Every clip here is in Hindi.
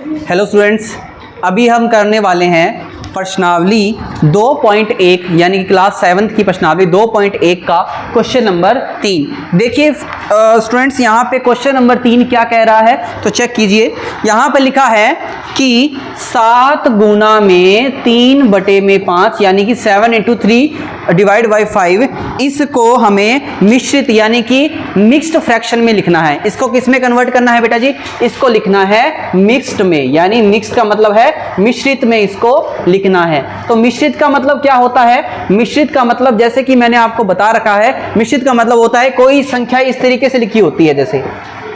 हेलो स्टूडेंट्स, अभी हम करने वाले हैं प्रश्नावली 2.1 यानी कि क्लास 7th की प्रश्नावली 2.1 का क्वेश्चन नंबर 3। देखिए स्टूडेंट्स, यहाँ पे क्वेश्चन नंबर 3 क्या कह रहा है तो चेक कीजिए। यहाँ पे लिखा है कि 7 गुना में 3/5 यानी कि 7 × 3 डिवाइड बाई 5, इसको हमें मिश्रित यानी कि मिक्स्ड फ्रैक्शन में लिखना है। इसको किस में कन्वर्ट करना है बेटा जी? इसको लिखना है मिक्स्ड में, यानी मिक्स्ड का मतलब है मिश्रित में इसको लिखना है। तो मिश्रित का मतलब क्या होता है? मिश्रित का मतलब जैसे कि मैंने आपको बता रखा है, मिश्रित का मतलब होता है कोई संख्या इस तरीके से लिखी होती है, जैसे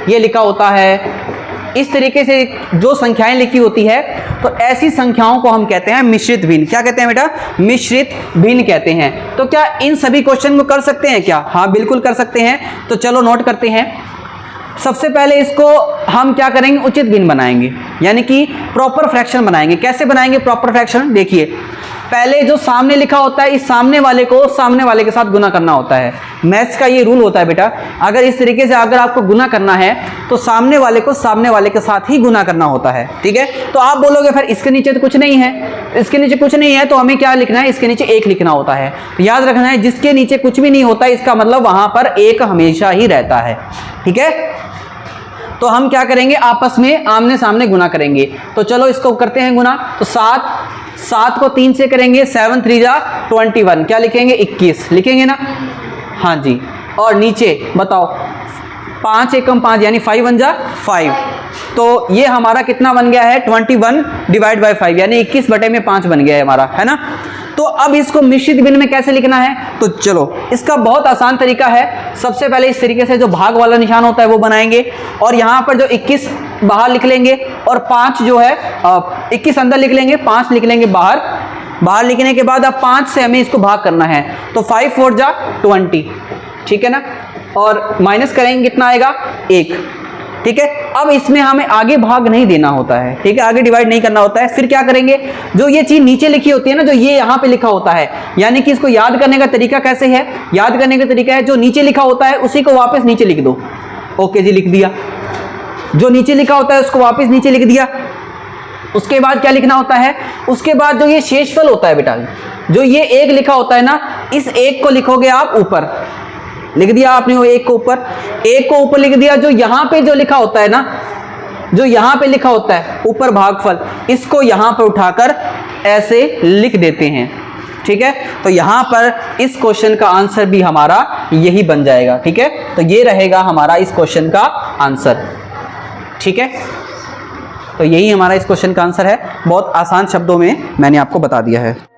ये लिखा होता है, इस तरीके से जो संख्याएं लिखी होती है, तो ऐसी संख्याओं को हम कहते हैं मिश्रित भिन्न। क्या कहते हैं बेटा? मिश्रित भिन्न कहते हैं। तो क्या इन सभी क्वेश्चन को कर सकते हैं क्या? हाँ बिल्कुल कर सकते हैं। तो चलो नोट करते हैं। सबसे पहले इसको हम क्या करेंगे? उचित भिन्न बनाएंगे, यानी कि प्रॉपर फ्रैक्शन बनाएंगे। कैसे बनाएंगे प्रॉपर फ्रैक्शन? देखिए, पहले जो सामने लिखा होता है, इस सामने वाले को सामने वाले के साथ गुना करना होता है। मैथ्स का ये रूल होता है बेटा, अगर इस तरीके से अगर आपको गुना करना है तो सामने वाले को सामने वाले के साथ ही गुना करना होता है। ठीक है, तो आप बोलोगे फिर इसके नीचे तो कुछ नहीं है, इसके नीचे कुछ नहीं है, तो हमें क्या लिखना है? इसके नीचे 1 लिखना होता है। तो याद रखना है, जिसके नीचे कुछ भी नहीं होता इसका मतलब वहां पर 1 हमेशा ही रहता है। ठीक है, तो हम क्या करेंगे? आपस में आमने सामने गुना करेंगे। तो चलो इसको करते हैं गुना। तो 7 को 3 से करेंगे, 7 3 जा 21, क्या लिखेंगे? 21 लिखेंगे ना? हाँ जी। और नीचे बताओ, 5 एकम 5 यानी 5 1 जा 5। तो ये हमारा कितना बन गया है? 21 डिवाइड बाई 5 यानी 21/5 बन गया है हमारा, है ना? तो अब इसको मिश्रित भिन्न में कैसे लिखना है? तो चलो, इसका बहुत आसान तरीका है। सबसे पहले इस तरीके से जो भाग वाला निशान होता है वो बनाएंगे, और यहाँ पर जो 21 बाहर लिख लेंगे, और 5 जो है 21 अंदर लिख लेंगे, 5 लिख लेंगे बाहर। बाहर लिखने के बाद अब 5 से हमें इसको भाग करना है, तो 5 4 जा 20। ठीक है ना? और माइनस करेंगे, कितना आएगा? 1। ठीक है, अब इसमें हमें आगे भाग नहीं देना होता है। ठीक है, आगे डिवाइड नहीं करना होता है। फिर क्या करेंगे? जो ये चीज नीचे लिखी होती है ना, जो ये यहाँ पे लिखा होता है, यानी कि इसको याद करने का तरीका कैसे है? याद करने का तरीका है, जो नीचे लिखा होता है उसी को वापस नीचे लिख दो। ओके जी, लिख दिया। जो नीचे लिखा होता है उसको वापस नीचे लिख दिया। उसके बाद क्या लिखना होता है? उसके बाद जो ये शेषफल होता है बेटा, जो ये 1 लिखा होता है ना, इस 1 को लिखोगे आप ऊपर, लिख दिया आपने वो 1 को ऊपर। 1 को ऊपर लिख दिया। जो यहाँ पे जो लिखा होता है ना, जो यहाँ पे लिखा होता है ऊपर भागफल, इसको यहाँ पे उठाकर ऐसे लिख देते हैं। ठीक है, तो यहाँ पर इस क्वेश्चन का आंसर भी हमारा यही बन जाएगा। ठीक है, तो ये रहेगा हमारा इस क्वेश्चन का आंसर। ठीक है, तो यही हमारा इस क्वेश्चन का आंसर है। बहुत आसान शब्दों में मैंने आपको बता दिया है।